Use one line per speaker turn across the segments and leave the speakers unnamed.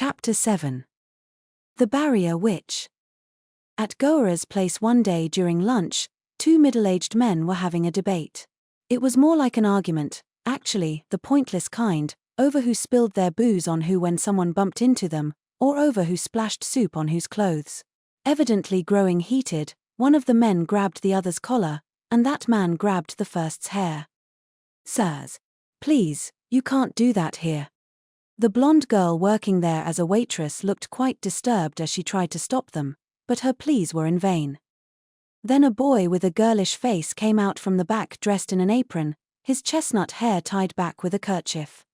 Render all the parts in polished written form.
Chapter 7. The Barrier Witch. At Goura's place one day during lunch, two middle-aged men were having a debate. It was more like an argument, actually, the pointless kind, over who spilled their booze on who when someone bumped into them, or over who splashed soup on whose clothes. Evidently growing heated, one of the men grabbed the other's collar, and that man grabbed the first's hair. "Sirs, please, you can't do that here." The blonde girl working there as a waitress looked quite disturbed as she tried to stop them, but her pleas were in vain. Then a boy with a girlish face came out from the back dressed in an apron, his chestnut hair tied back with a kerchief.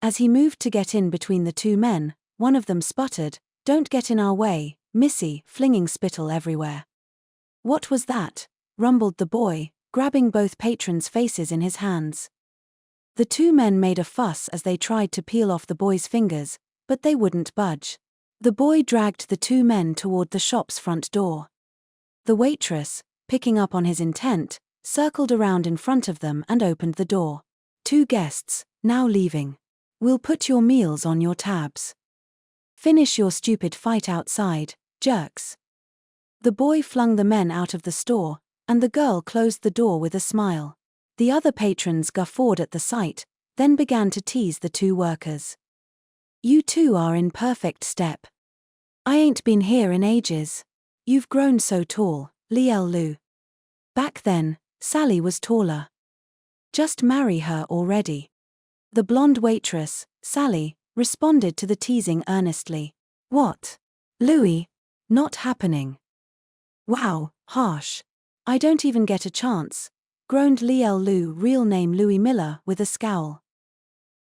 As he moved to get in between the two men, one of them sputtered, "Don't get in our way, missy," flinging spittle everywhere. "What was that?" rumbled the boy, grabbing both patrons' faces in his hands. The two men made a fuss as they tried to peel off the boy's fingers, but they wouldn't budge. The boy dragged the two men toward the shop's front door. The waitress, picking up on his intent, circled around in front of them and opened the door. "Two guests, now leaving. We'll put your meals on your tabs. Finish your stupid fight outside, jerks." The boy flung the men out of the store, and the girl closed the door with a smile. The other patrons guffawed at the sight, then began to tease the two workers. "You two are in perfect step. I ain't been here in ages. You've grown so tall, Lielu. Back then, Sally was taller. Just marry her already." The blonde waitress, Sally, responded to the teasing earnestly. "What? Louis? Not happening." "Wow, harsh. I don't even get a chance," groaned Lielu, real name Louis Miller, with a scowl.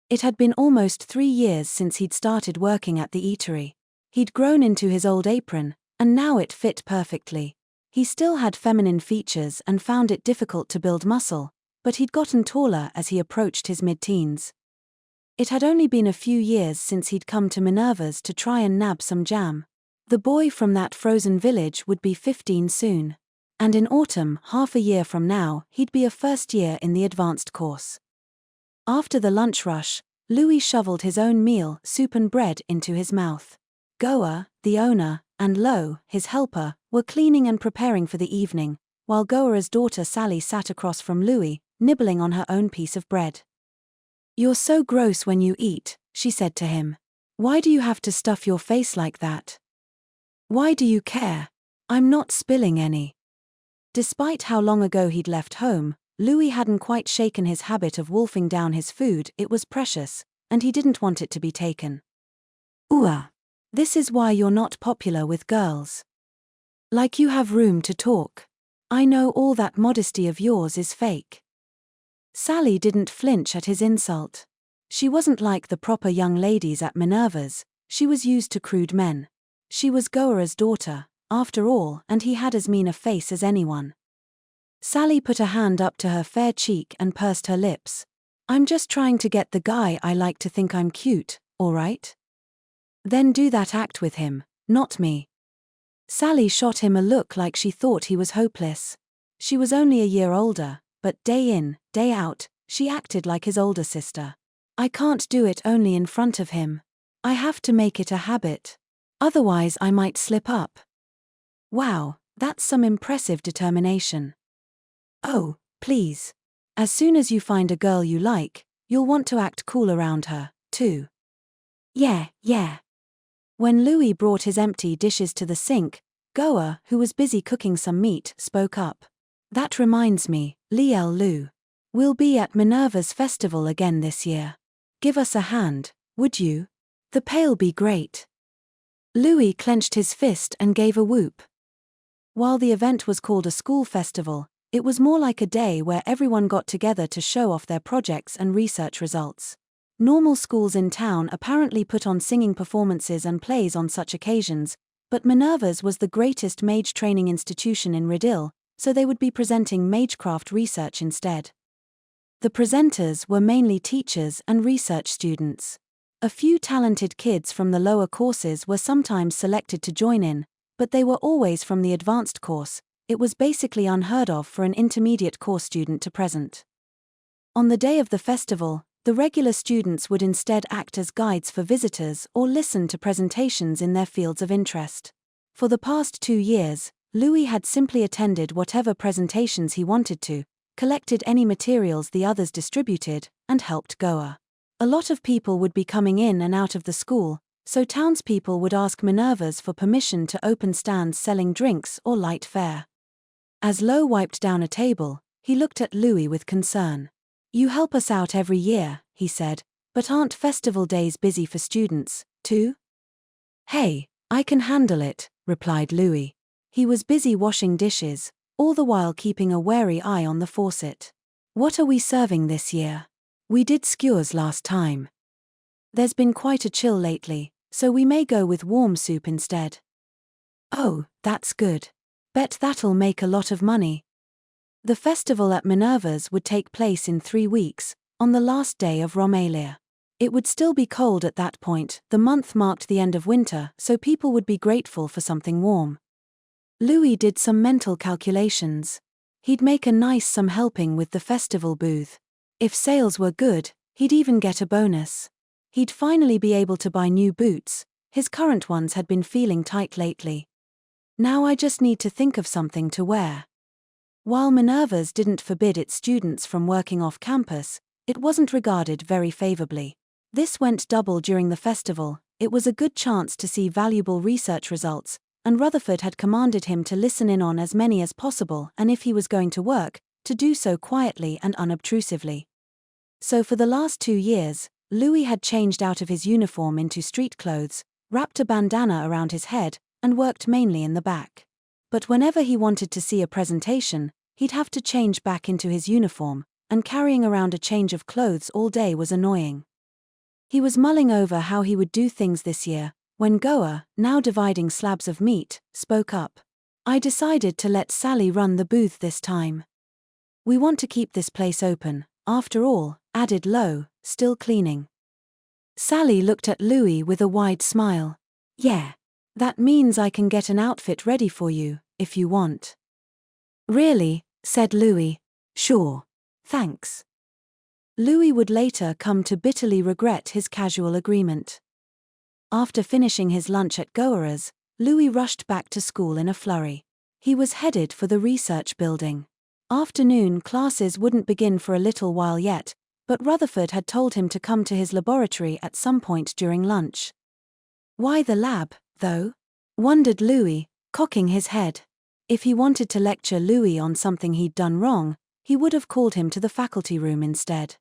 It had been almost 3 years since he'd started working at the eatery. He'd grown into his old apron, and now it fit perfectly. He still had feminine features and found it difficult to build muscle, but he'd gotten taller as he approached his mid-teens. It had only been a few years since he'd come to Minerva's to try and nab some jam. The boy from that frozen village would be 15 soon. And in autumn, half a year from now, he'd be a first year in the advanced course. After the lunch rush, Louis shoveled his own meal, soup and bread, into his mouth. Goa, the owner, and Lo, his helper, were cleaning and preparing for the evening, while Goa's daughter Sally sat across from Louis, nibbling on her own piece of bread. "You're so gross when you eat," she said to him. "Why do you have to stuff your face like that? Why do you care? I'm not spilling any." Despite how long ago he'd left home, Louis hadn't quite shaken his habit of wolfing down his food. It was precious, and he didn't want it to be taken. "Ooh, this is why you're not popular with girls. Like you have room to talk. I know all that modesty of yours is fake." Sally didn't flinch at his insult. She wasn't like the proper young ladies at Minerva's, she was used to crude men. She was Goa's daughter, after all, and he had as mean a face as anyone. Sally put a hand up to her fair cheek and pursed her lips. "I'm just trying to get the guy I like to think I'm cute, all right? Then do that act with him, not me." Sally shot him a look like she thought he was hopeless. She was only a year older, but day in, day out, she acted like his older sister. "I can't do it only in front of him. I have to make it a habit. Otherwise I might slip up." "Wow, that's some impressive determination." "Oh, please. As soon as you find a girl you like, you'll want to act cool around her, too." Yeah. When Louis brought his empty dishes to the sink, Goa, who was busy cooking some meat, spoke up. "That reminds me, Lielu. We'll be at Minerva's festival again this year. Give us a hand, would you? The pay'll be great." Louis clenched his fist and gave a whoop. While the event was called a school festival, it was more like a day where everyone got together to show off their projects and research results. Normal schools in town apparently put on singing performances and plays on such occasions, but Minerva's was the greatest mage training institution in Rhydyl, so they would be presenting magecraft research instead. The presenters were mainly teachers and research students. A few talented kids from the lower courses were sometimes selected to join in, but they were always from the advanced course. It was basically unheard of for an intermediate course student to present. On the day of the festival, The regular students would instead act as guides for visitors or listen to presentations in their fields of interest. For the past 2 years, Louis had simply attended whatever presentations he wanted to, collected any materials the others distributed, and helped Goa. A lot of people would be coming in and out of the school, so townspeople would ask Minervas for permission to open stands selling drinks or light fare. As Lo wiped down a table, he looked at Louis with concern. "You help us out every year," he said, "but aren't festival days busy for students, too?" "Hey, I can handle it," replied Louis. He was busy washing dishes, all the while keeping a wary eye on the faucet. "What are we serving this year? We did skewers last time. There's been quite a chill lately, so we may go with warm soup instead." "Oh, that's good. Bet that'll make a lot of money." The festival at Minerva's would take place in 3 weeks, on the last day of Romalia. It would still be cold at that point. The month marked the end of winter, so people would be grateful for something warm. Louis did some mental calculations. He'd make a nice sum helping with the festival booth. If sales were good, he'd even get a bonus. He'd finally be able to buy new boots. His current ones had been feeling tight lately. "Now I just need to think of something to wear." While Minerva's didn't forbid its students from working off campus, it wasn't regarded very favorably. This went double during the festival. It was a good chance to see valuable research results, and Rutherford had commanded him to listen in on as many as possible, and if he was going to work, to do so quietly and unobtrusively. So for the last 2 years, Louis had changed out of his uniform into street clothes, wrapped a bandana around his head, and worked mainly in the back. But whenever he wanted to see a presentation, he'd have to change back into his uniform, and carrying around a change of clothes all day was annoying. He was mulling over how he would do things this year, when Goa, now dividing slabs of meat, spoke up. "I decided to let Sally run the booth this time. We want to keep this place open, after all," added Lo, still cleaning. Sally looked at Louis with a wide smile. "Yeah. That means I can get an outfit ready for you, if you want." "Really?" said Louis. "Sure. Thanks." Louis would later come to bitterly regret his casual agreement. After finishing his lunch at Goa's, Louis rushed back to school in a flurry. He was headed for the research building. Afternoon classes wouldn't begin for a little while yet, but Rutherford had told him to come to his laboratory at some point during lunch. Why the lab, though? Wondered Louis, cocking his head. If he wanted to lecture Louis on something he'd done wrong, he would have called him to the faculty room instead.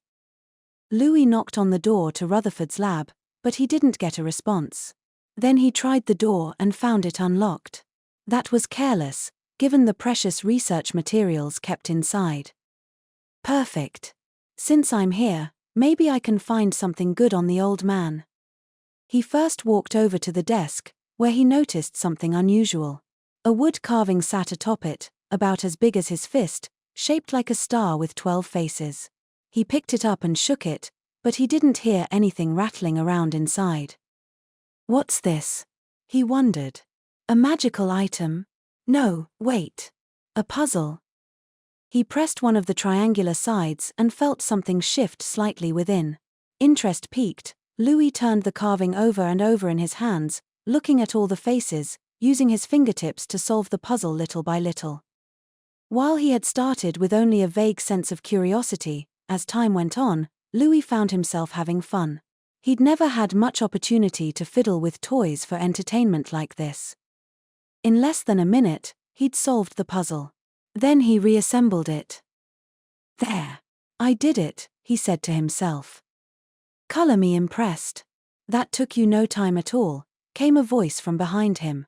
Louis knocked on the door to Rutherford's lab, but he didn't get a response. Then he tried the door and found it unlocked. That was careless, given the precious research materials kept inside. Perfect. Since I'm here, maybe I can find something good on the old man. He first walked over to the desk, where he noticed something unusual. A wood carving sat atop it, about as big as his fist, shaped like a star with 12 faces. He picked it up and shook it, but he didn't hear anything rattling around inside. "What's this?" he wondered. "A magical item? No, wait. A puzzle." He pressed one of the triangular sides and felt something shift slightly within. Interest piqued, Louis turned the carving over and over in his hands, looking at all the faces, using his fingertips to solve the puzzle little by little. While he had started with only a vague sense of curiosity, as time went on, Louis found himself having fun. He'd never had much opportunity to fiddle with toys for entertainment like this. In less than a minute, he'd solved the puzzle. Then he reassembled it. "There. I did it," he said to himself. "Color me impressed." "That took you no time at all," came a voice from behind him.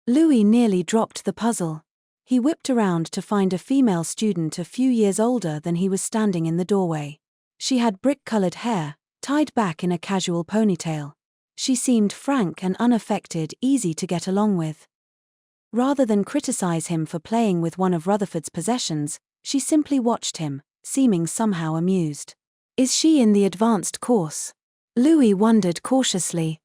Louis nearly dropped the puzzle. He whipped around to find a female student a few years older than he was standing in the doorway. She had brick-colored hair, tied back in a casual ponytail. She seemed frank and unaffected, easy to get along with. Rather than criticize him for playing with one of Rutherford's possessions, she simply watched him, seeming somehow amused. "Is she in the advanced course?" Louis wondered cautiously.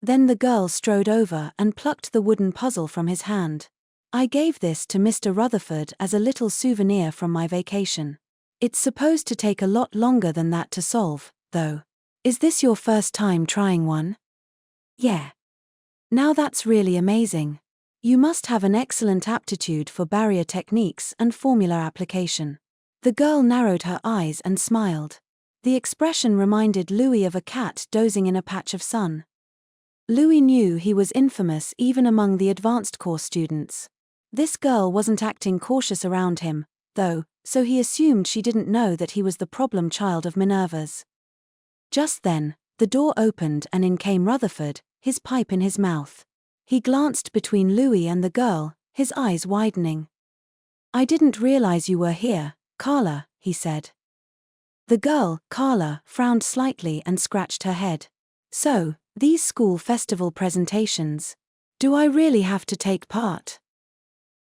Then the girl strode over and plucked the wooden puzzle from his hand. "I gave this to Mr. Rutherford as a little souvenir from my vacation. It's supposed to take a lot longer than that to solve, though. Is this your first time trying one? Yeah. Now that's really amazing. You must have an excellent aptitude for barrier techniques and formula application. The girl narrowed her eyes and smiled. The expression reminded Louis of a cat dozing in a patch of sun. Louis knew he was infamous even among the advanced course students. This girl wasn't acting cautious around him, though, so he assumed she didn't know that he was the problem child of Minerva's. Just then, the door opened and in came Rutherford, his pipe in his mouth. He glanced between Louis and the girl, his eyes widening. "I didn't realize you were here, Carla," he said. The girl, Carla, frowned slightly and scratched her head. "So, these school festival presentations. Do I really have to take part?"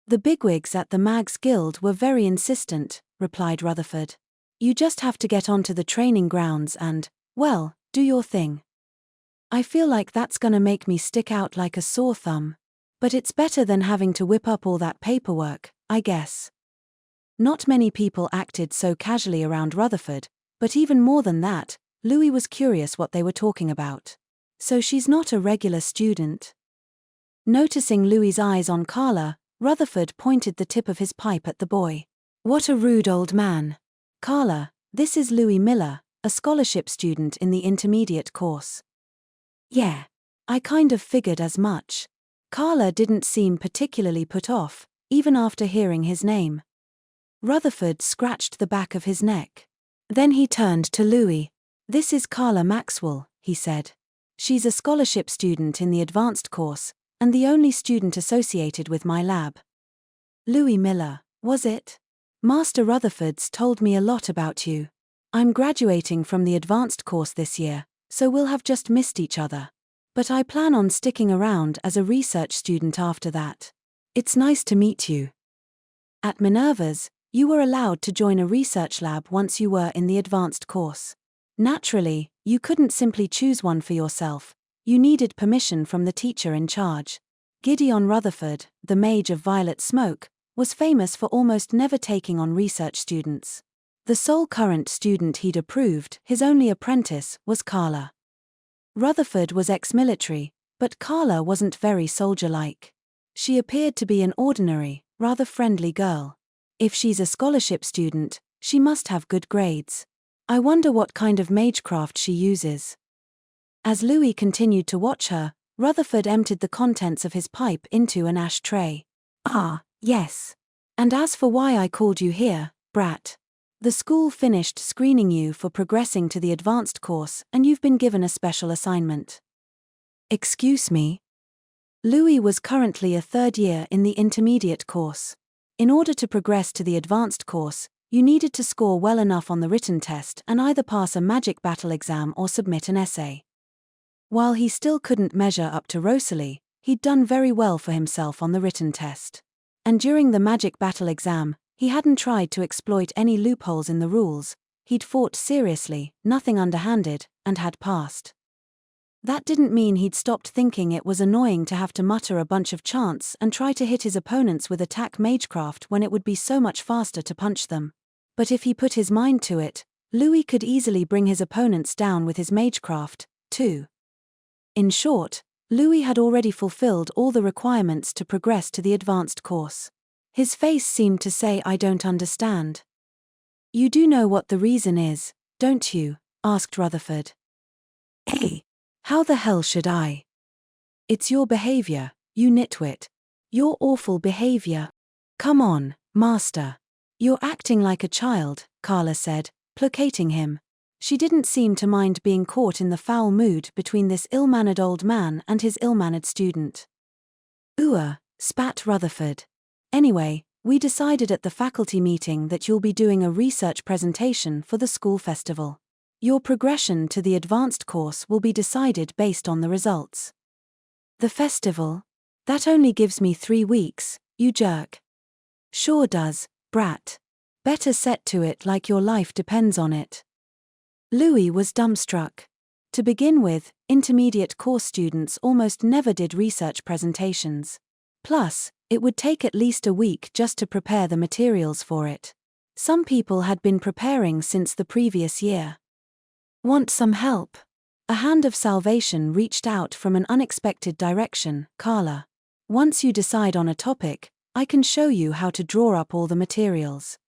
"The bigwigs at the Mags Guild were very insistent," replied Rutherford. "You just have to get onto the training grounds and, well, do your thing. I feel like that's gonna make me stick out like a sore thumb. But it's better than having to whip up all that paperwork, I guess." Not many people acted so casually around Rutherford, but even more than that, Louis was curious what they were talking about. "So she's not a regular student?" Noticing Louis's eyes on Carla, Rutherford pointed the tip of his pipe at the boy. "What a rude old man. Carla, this is Louis Miller, a scholarship student in the intermediate course." "Yeah. I kind of figured as much." Carla didn't seem particularly put off, even after hearing his name. Rutherford scratched the back of his neck. Then he turned to Louis. "This is Carla Maxwell," he said. "She's a scholarship student in the advanced course, and the only student associated with my lab." "Louis Miller, was it? Master Rutherford's told me a lot about you. I'm graduating from the advanced course this year, so we'll have just missed each other. But I plan on sticking around as a research student after that. It's nice to meet you." At Minerva's, you were allowed to join a research lab once you were in the advanced course. Naturally, you couldn't simply choose one for yourself. You needed permission from the teacher in charge. Gideon Rutherford, the mage of violet smoke, was famous for almost never taking on research students. The sole current student he'd approved, his only apprentice, was Carla. Rutherford was ex-military, but Carla wasn't very soldier-like. She appeared to be an ordinary, rather friendly girl. If she's a scholarship student, she must have good grades. I wonder what kind of magecraft she uses. As Louis continued to watch her, Rutherford emptied the contents of his pipe into an ashtray. "Ah, yes. And as for why I called you here, brat. The school finished screening you for progressing to the advanced course and you've been given a special assignment." "Excuse me?" Louis was currently a third year in the intermediate course. In order to progress to the advanced course, you needed to score well enough on the written test and either pass a magic battle exam or submit an essay. While he still couldn't measure up to Rosalie, he'd done very well for himself on the written test. And during the magic battle exam, he hadn't tried to exploit any loopholes in the rules. He'd fought seriously, nothing underhanded, and had passed. That didn't mean he'd stopped thinking it was annoying to have to mutter a bunch of chants and try to hit his opponents with attack magecraft when it would be so much faster to punch them. But if he put his mind to it, Louis could easily bring his opponents down with his magecraft, too. In short, Louis had already fulfilled all the requirements to progress to the advanced course. His face seemed to say, "I don't understand." "You do know what the reason is, don't you?" asked Rutherford. "Hey, how the hell should I?" "It's your behavior, you nitwit. Your awful behavior. Come on, master. You're acting like a child," Carla said, placating him. She didn't seem to mind being caught in the foul mood between this ill-mannered old man and his ill-mannered student. Spat Rutherford. "Anyway, we decided at the faculty meeting that you'll be doing a research presentation for the school festival. Your progression to the advanced course will be decided based on the results." "The festival? That only gives me 3 weeks, you jerk." "Sure does, brat. Better set to it like your life depends on it." Louis was dumbstruck. To begin with, intermediate course students almost never did research presentations. Plus, it would take at least a week just to prepare the materials for it. Some people had been preparing since the previous year. Want some help? A hand of salvation reached out from an unexpected direction. Carla. Once you decide on a topic, I can show you how to draw up all the materials.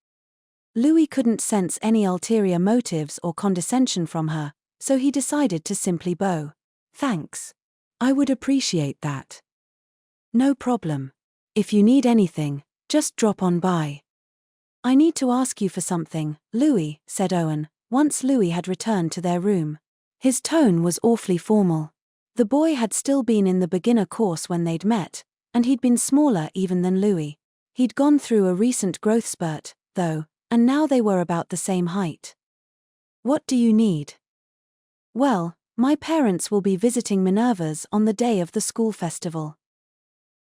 Louis couldn't sense any ulterior motives or condescension from her, so he decided to simply bow. Thanks. I would appreciate that. No problem. If you need anything, just drop on by. I need to ask you for something, Louis, said Owen, once Louis had returned to their room. His tone was awfully formal. The boy had still been in the beginner course when they'd met, and he'd been smaller even than Louis. He'd gone through a recent growth spurt, though, and now they were about the same height. What do you need? Well, my parents will be visiting Minerva's on the day of the school festival.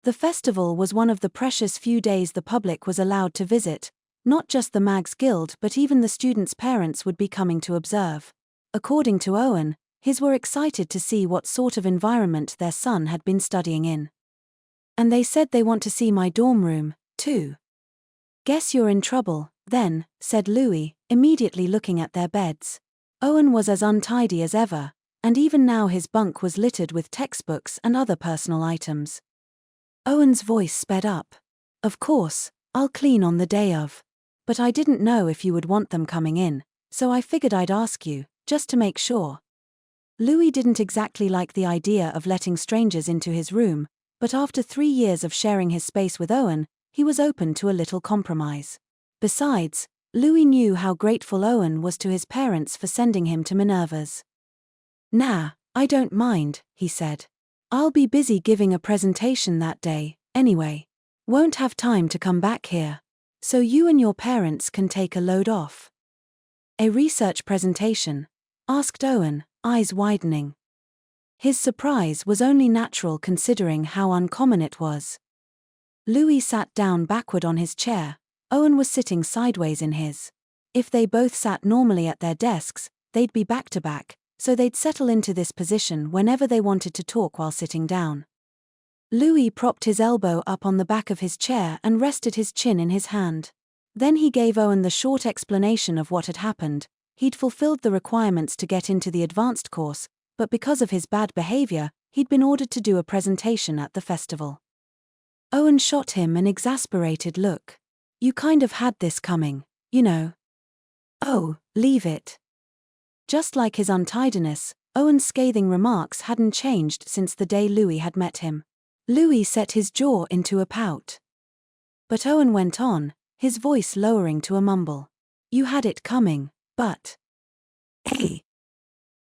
The festival was one of the precious few days the public was allowed to visit. Not just the Mags Guild but even the students' parents would be coming to observe. According to Owen, his were excited to see what sort of environment their son had been studying in. And they said they want to see my dorm room, too. Guess you're in trouble, then, said Louis, immediately looking at their beds. Owen was as untidy as ever, and even now his bunk was littered with textbooks and other personal items. Owen's voice sped up. Of course, I'll clean on the day of. But I didn't know if you would want them coming in, so I figured I'd ask you, just to make sure. Louis didn't exactly like the idea of letting strangers into his room, but after 3 years of sharing his space with Owen, he was open to a little compromise. Besides, Louis knew how grateful Owen was to his parents for sending him to Minerva's. Nah, I don't mind, he said. I'll be busy giving a presentation that day, anyway. Won't have time to come back here. So you and your parents can take a load off. A research presentation? Asked Owen, eyes widening. His surprise was only natural considering how uncommon it was. Louis sat down backward on his chair. Owen was sitting sideways in his. If they both sat normally at their desks, they'd be back to back, so they'd settle into this position whenever they wanted to talk while sitting down. Louis propped his elbow up on the back of his chair and rested his chin in his hand. Then he gave Owen the short explanation of what had happened. He'd fulfilled the requirements to get into the advanced course, but because of his bad behavior, he'd been ordered to do a presentation at the festival. Owen shot him an exasperated look. You kind of had this coming, you know. Oh, leave it. Just like his untidiness, Owen's scathing remarks hadn't changed since the day Louis had met him. Louis set his jaw into a pout. But Owen went on, his voice lowering to a mumble. You had it coming, but... Hey!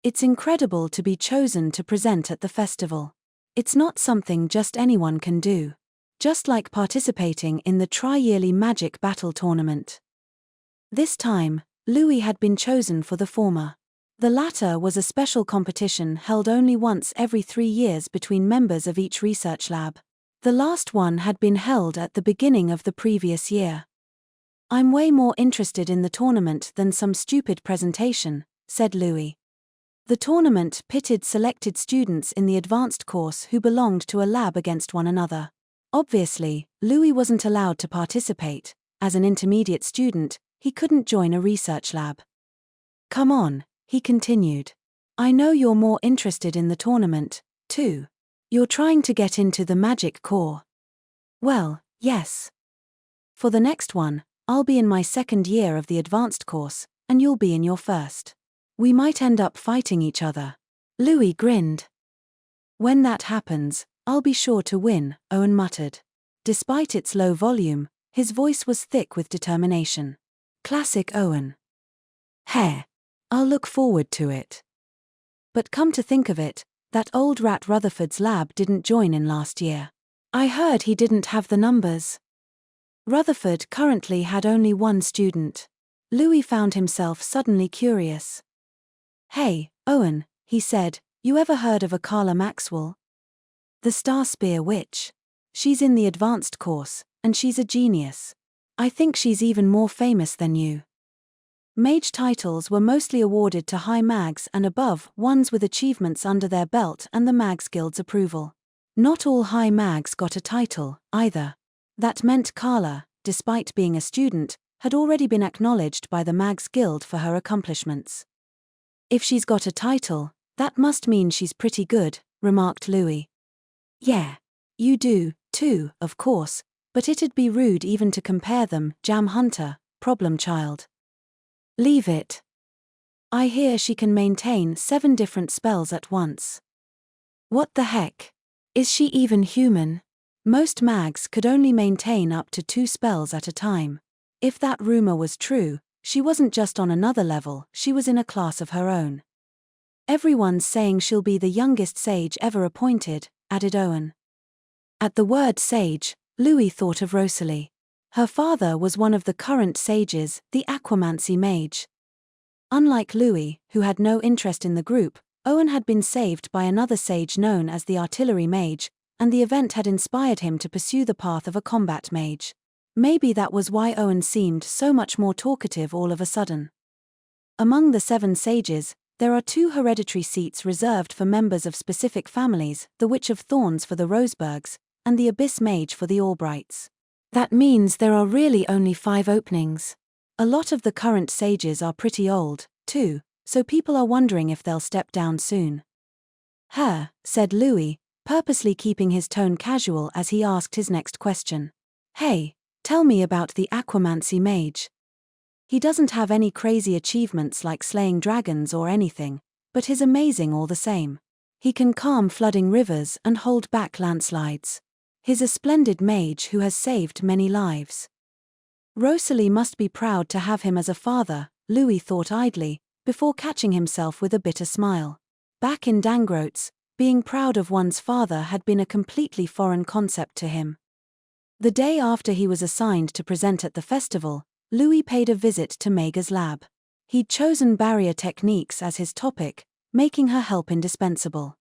It's incredible to be chosen to present at the festival. It's not something just anyone can do. Just like participating in the tri-yearly magic battle tournament. This time, Louis had been chosen for the former. The latter was a special competition held only once every 3 years between members of each research lab. The last one had been held at the beginning of the previous year. I'm way more interested in the tournament than some stupid presentation, said Louis. The tournament pitted selected students in the advanced course who belonged to a lab against one another. Obviously, Louis wasn't allowed to participate. As an intermediate student, he couldn't join a research lab. Come on, he continued. I know you're more interested in the tournament, too. You're trying to get into the magic corps. Well, yes. For the next one, I'll be in my 2nd year of the advanced course, and you'll be in your 1st. We might end up fighting each other. Louis grinned. When that happens, I'll be sure to win, Owen muttered. Despite its low volume, his voice was thick with determination. Classic Owen. Heh. I'll look forward to it. But come to think of it, that old rat Rutherford's lab didn't join in last year. I heard he didn't have the numbers. Rutherford currently had only 1 student. Louis found himself suddenly curious. Hey, Owen, he said, you ever heard of a Carla Maxwell? The Star Spear Witch. She's in the advanced course, and she's a genius. I think she's even more famous than you. Mage titles were mostly awarded to high mags and above ones with achievements under their belt and the Mags Guild's approval. Not all high mags got a title, either. That meant Carla, despite being a student, had already been acknowledged by the Mags Guild for her accomplishments. If she's got a title, that must mean she's pretty good, remarked Louis. Yeah. You do, too, of course, but it'd be rude even to compare them, Jam Hunter, problem child. Leave it. I hear she can maintain 7 different spells at once. What the heck? Is she even human? Most mags could only maintain up to 2 spells at a time. If that rumor was true, she wasn't just on another level, she was in a class of her own. Everyone's saying she'll be the youngest sage ever appointed, added Owen. At the word sage, Louis thought of Rosalie. Her father was one of the current sages, the Aquamancy Mage. Unlike Louis, who had no interest in the group, Owen had been saved by another sage known as the Artillery Mage, and the event had inspired him to pursue the path of a combat mage. Maybe that was why Owen seemed so much more talkative all of a sudden. Among the 7 sages, there are 2 hereditary seats reserved for members of specific families, the Witch of Thorns for the Roseburgs, and the Abyss Mage for the Albrights. That means there are really only 5 openings. A lot of the current sages are pretty old, too, so people are wondering if they'll step down soon. Said Louis, purposely keeping his tone casual as he asked his next question. Hey, tell me about the Aquamancy Mage. He doesn't have any crazy achievements like slaying dragons or anything, but he's amazing all the same. He can calm flooding rivers and hold back landslides. He's a splendid mage who has saved many lives. Rosalie must be proud to have him as a father, Louis thought idly, before catching himself with a bitter smile. Back in Dangroats, being proud of one's father had been a completely foreign concept to him. The day after he was assigned to present at the festival, Louis paid a visit to Mega's lab. He'd chosen barrier techniques as his topic, making her help indispensable.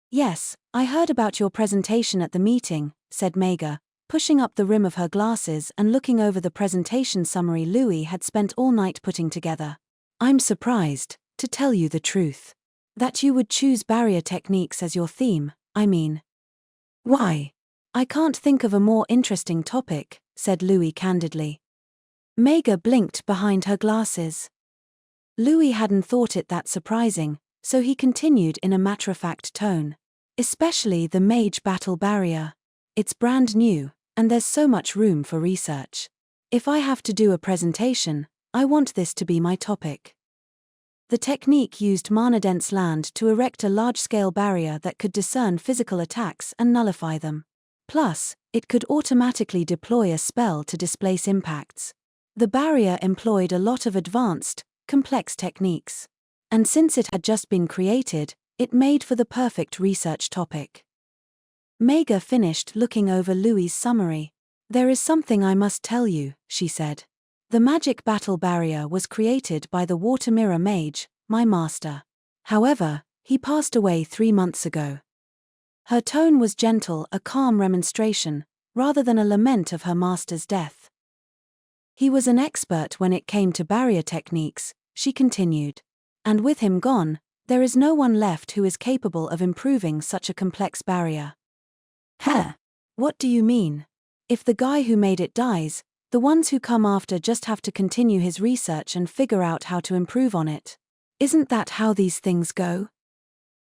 Yes, I heard about your presentation at the meeting, said Mega, pushing up the rim of her glasses and looking over the presentation summary Louis had spent all night putting together. I'm surprised, to tell you the truth. That you would choose barrier techniques as your theme, I mean. Why? I can't think of a more interesting topic, said Louis candidly. Mega blinked behind her glasses. Louis hadn't thought it that surprising, so he continued in a matter-of-fact tone. Especially the mage battle barrier. It's brand new, and there's so much room for research. If I have to do a presentation, I want this to be my topic. The technique used mana-dense land to erect a large-scale barrier that could discern physical attacks and nullify them. Plus, it could automatically deploy a spell to displace impacts. The barrier employed a lot of advanced, complex techniques. And since it had just been created, it made for the perfect research topic. Mega finished looking over Louis' summary. There is something I must tell you, she said. The magic battle barrier was created by the Water Mirror Mage, my master. However, he passed away 3 months ago. Her tone was gentle, a calm remonstration, rather than a lament of her master's death. He was an expert when it came to barrier techniques, she continued. And with him gone, there is no one left who is capable of improving such a complex barrier. What do you mean? If the guy who made it dies, the ones who come after just have to continue his research and figure out how to improve on it. Isn't that how these things go?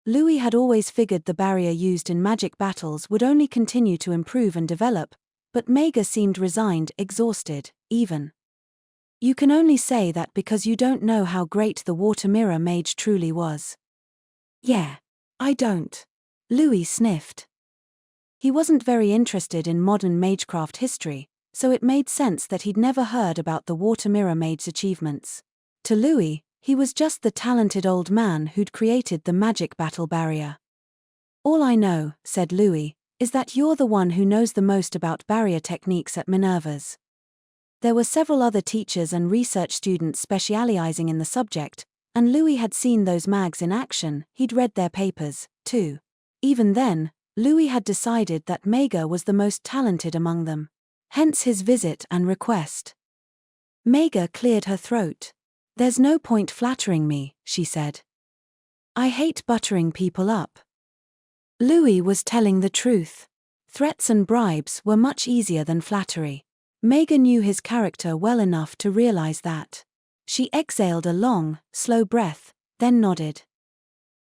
Louis had always figured the barrier used in magic battles would only continue to improve and develop, but Mega seemed resigned, exhausted, even. You can only say that because you don't know how great the Water Mirror Mage truly was. Yeah, I don't. Louis sniffed. He wasn't very interested in modern magecraft history, so it made sense that he'd never heard about the Water Mirror Mage's achievements. To Louis, he was just the talented old man who'd created the magic battle barrier. All I know, said Louis, is that you're the one who knows the most about barrier techniques at Minerva's. There were several other teachers and research students specializing in the subject, and Louis had seen those mags in action, he'd read their papers, too. Even then, Louis had decided that Mega was the most talented among them. Hence his visit and request. Mega cleared her throat. There's no point flattering me, she said. I hate buttering people up. Louis was telling the truth. Threats and bribes were much easier than flattery. Mega knew his character well enough to realize that. She exhaled a long, slow breath, then nodded.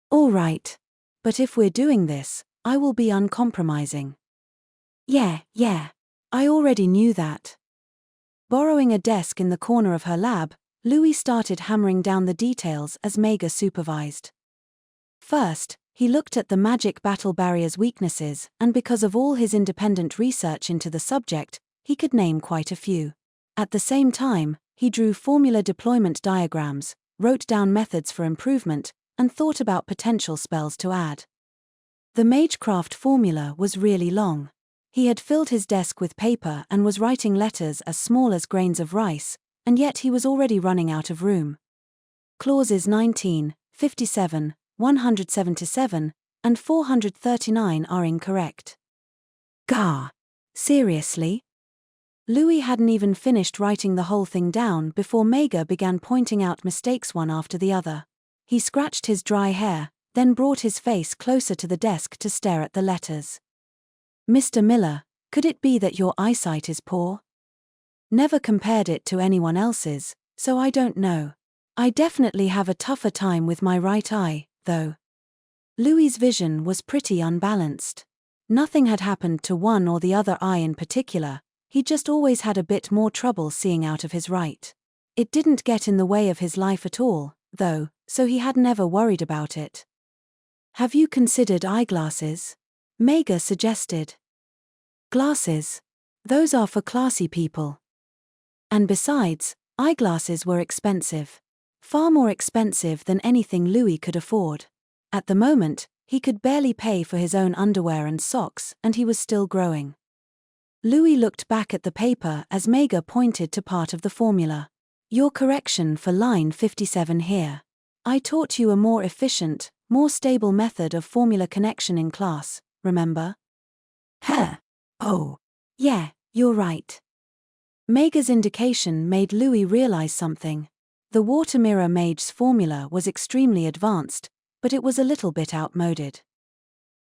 All right. But if we're doing this, I will be uncompromising. Yeah. I already knew that. Borrowing a desk in the corner of her lab, Louis started hammering down the details as Mega supervised. First, he looked at the magic battle barrier's weaknesses, and because of all his independent research into the subject, he could name quite a few. At the same time, he drew formula deployment diagrams, wrote down methods for improvement, and thought about potential spells to add. The magecraft formula was really long. He had filled his desk with paper and was writing letters as small as grains of rice, and yet he was already running out of room. Clauses 19, 57, 177, and 439 are incorrect. Gah! Seriously? Louis hadn't even finished writing the whole thing down before Mega began pointing out mistakes one after the other. He scratched his dry hair, then brought his face closer to the desk to stare at the letters. Mr. Miller, could it be that your eyesight is poor? Never compared it to anyone else's, so I don't know. I definitely have a tougher time with my right eye, though. Louis's vision was pretty unbalanced. Nothing had happened to one or the other eye in particular, he just always had a bit more trouble seeing out of his right. It didn't get in the way of his life at all, though, so he had never worried about it. Have you considered eyeglasses? Mega suggested. Glasses? Those are for classy people. And besides, eyeglasses were expensive. Far more expensive than anything Louis could afford. At the moment, he could barely pay for his own underwear and socks, and he was still growing. Louis looked back at the paper as Mega pointed to part of the formula. Your correction for line 57 here. I taught you a more efficient, more stable method of formula connection in class, remember? Huh. Oh. Yeah, you're right. Mega's indication made Louis realize something. The water mirror mage's formula was extremely advanced, but it was a little bit outmoded.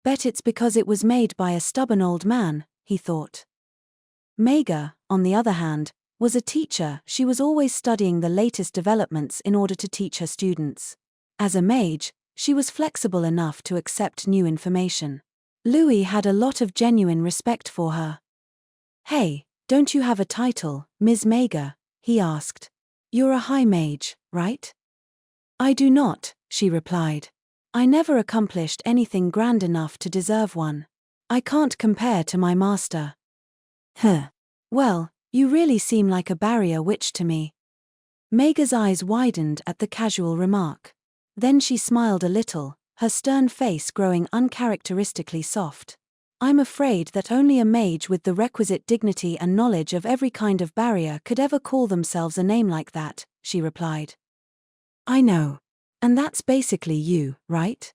Bet it's because it was made by a stubborn old man, he thought. Mega, on the other hand, was a teacher. She was always studying the latest developments in order to teach her students. As a mage, she was flexible enough to accept new information. Louis had a lot of genuine respect for her. Hey, don't you have a title, Ms. Mega? He asked. You're a high mage, right? I do not, she replied. I never accomplished anything grand enough to deserve one. I can't compare to my master. Huh. Well, you really seem like a barrier witch to me. Mega's eyes widened at the casual remark. Then she smiled a little, her stern face growing uncharacteristically soft. I'm afraid that only a mage with the requisite dignity and knowledge of every kind of barrier could ever call themselves a name like that, she replied. I know. And that's basically you, right?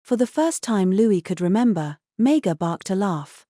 For the first time Louis could remember, Mega barked a laugh.